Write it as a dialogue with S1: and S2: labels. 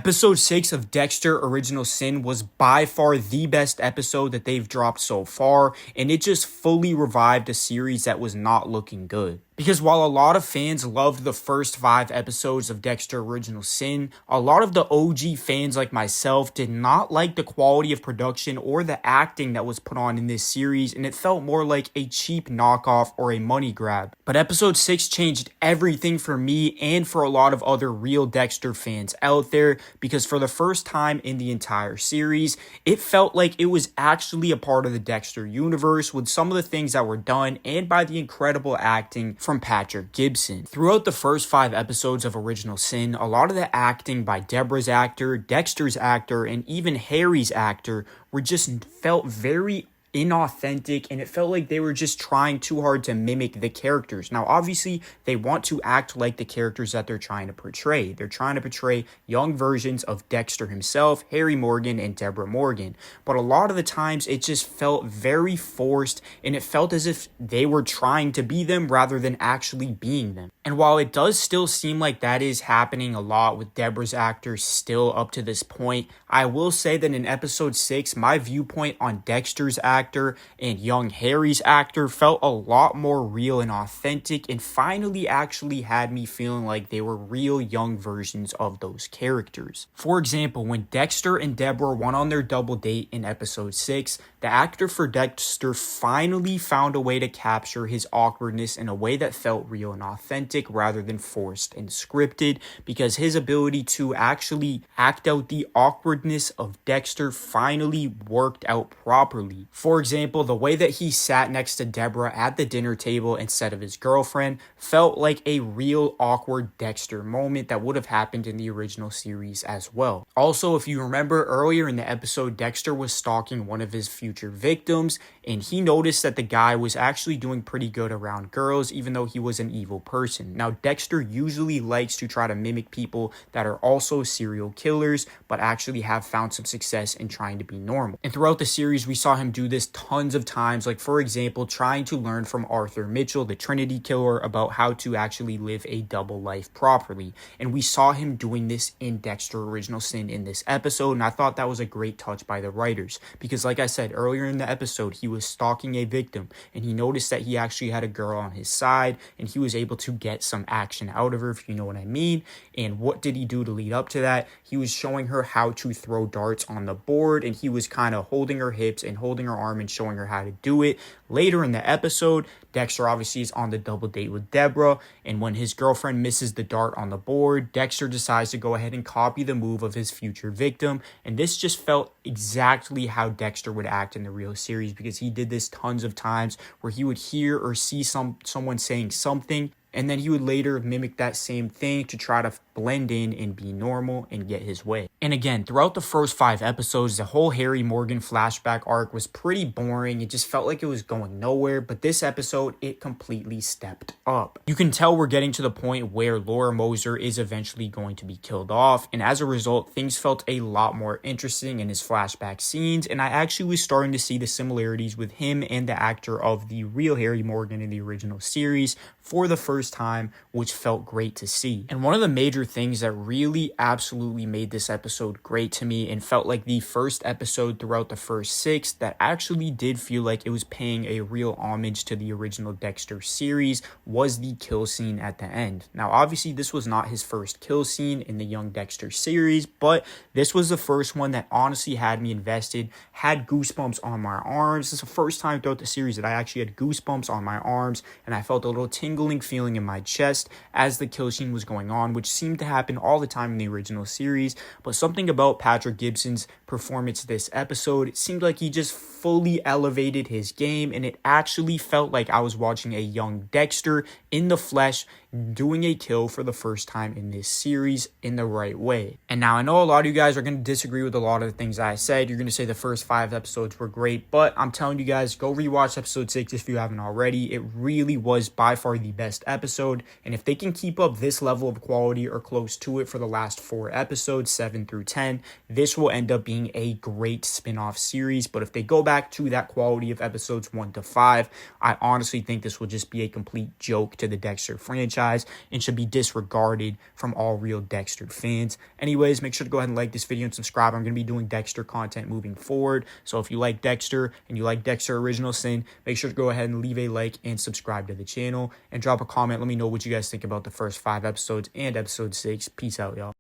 S1: Episode 6 of Dexter Original Sin was by far the best episode that they've dropped so far, and it just fully revived a series that was not looking good. Because while a lot of fans loved the first 5 episodes of Dexter Original Sin, a lot of the OG fans like myself did not like the quality of production or the acting that was put on in this series, and it felt more like a cheap knockoff or a money grab. But episode 6 changed everything for me and for a lot of other real Dexter fans out there, because for the first time in the entire series, it felt like it was actually a part of the Dexter universe with some of the things that were done and by the incredible acting from Patrick Gibson. Throughout the first 5 episodes of Original Sin, a lot of the acting by Deborah's actor, Dexter's actor, and even Harry's actor were just felt very inauthentic, and it felt like they were just trying too hard to mimic the characters. Now, obviously, they want to act like the characters that they're trying to portray. They're trying to portray young versions of Dexter himself, Harry Morgan, and Deborah Morgan. But a lot of the times, it just felt very forced, and it felt as if they were trying to be them rather than actually being them. And while it does still seem like that is happening a lot with Deborah's actors still up to this point, I will say that in episode 6, my viewpoint on Dexter's actor and young Harry's actor felt a lot more real and authentic, and finally actually had me feeling like they were real young versions of those characters. For example, when Dexter and Deborah went on their double date in episode 6, the actor for Dexter finally found a way to capture his awkwardness in a way that felt real and authentic rather than forced and scripted, because his ability to actually act out the awkwardness of Dexter finally worked out properly. For example, the way that he sat next to Deborah at the dinner table instead of his girlfriend felt like a real awkward Dexter moment that would have happened in the original series as well. Also, if you remember earlier in the episode, Dexter was stalking one of his future victims, and he noticed that the guy was actually doing pretty good around girls, even though he was an evil person. Now, Dexter usually likes to try to mimic people that are also serial killers, but actually have found some success in trying to be normal. And throughout the series, we saw him do this tons of times, like for example, trying to learn from Arthur Mitchell, the Trinity Killer, about how to actually live a double life properly. And we saw him doing this in Dexter Original Sin in this episode, and I thought that was a great touch by the writers, because like I said earlier in the episode, he was stalking a victim, and he noticed that he actually had a girl on his side, and he was able to get some action out of her, if you know what I mean. And what did he do to lead up to that? He was showing her how to throw darts on the board, and he was kind of holding her hips and holding her arm and showing her how to do it. Later in the episode, Dexter obviously is on the double date with Deborah, and when his girlfriend misses the dart on the board, Dexter decides to go ahead and copy the move of his future victim, and this just felt exactly how Dexter would act in the real series, because he did this tons of times where he would hear or see someone saying something, and then he would later mimic that same thing to try to blend in and be normal and get his way. And again, throughout the first 5 episodes, the whole Harry Morgan flashback arc was pretty boring. It just felt like it was going nowhere, but this episode, it completely stepped up. You can tell we're getting to the point where Laura Moser is eventually going to be killed off, and as a result, things felt a lot more interesting in his flashback scenes, and I actually was starting to see the similarities with him and the actor of the real Harry Morgan in the original series for the first time, which felt great to see. And one of the major things that really absolutely made this episode great to me and felt like the first episode throughout the first 6 that actually did feel like it was paying a real homage to the original Dexter series was the kill scene at the end. Now, obviously, this was not his first kill scene in the Young Dexter series, but this was the first one that honestly had me invested, had goosebumps on my arms. This is the first time throughout the series that I actually had goosebumps on my arms, and I felt a little tingling feeling in my chest as the kill scene was going on, which seemed to happen all the time in the original series. But something about Patrick Gibson's performance this episode, it seemed like he just fully elevated his game, and it actually felt like I was watching a young Dexter in the flesh doing a kill for the first time in this series in the right way. And now I know a lot of you guys are going to disagree with a lot of the things I said. You're going to say the first 5 episodes were great, but I'm telling you guys, go rewatch episode 6 if you haven't already. It really was by far the best episode, and if they can keep up this level of quality or close to it for the last 4 episodes, 7 through 10, this will end up being a great spin-off series. But if they go back to that quality of episodes 1 to 5, I honestly think this will just be a complete joke to the Dexter franchise. guys and should be disregarded from all real Dexter fans. Anyways, make sure to go ahead and like this video and subscribe. I'm going to be doing Dexter content moving forward. So if you like Dexter and you like Dexter Original Sin, make sure to go ahead and leave a like and subscribe to the channel and drop a comment. Let me know what you guys think about the first 5 episodes and episode 6. Peace out, y'all.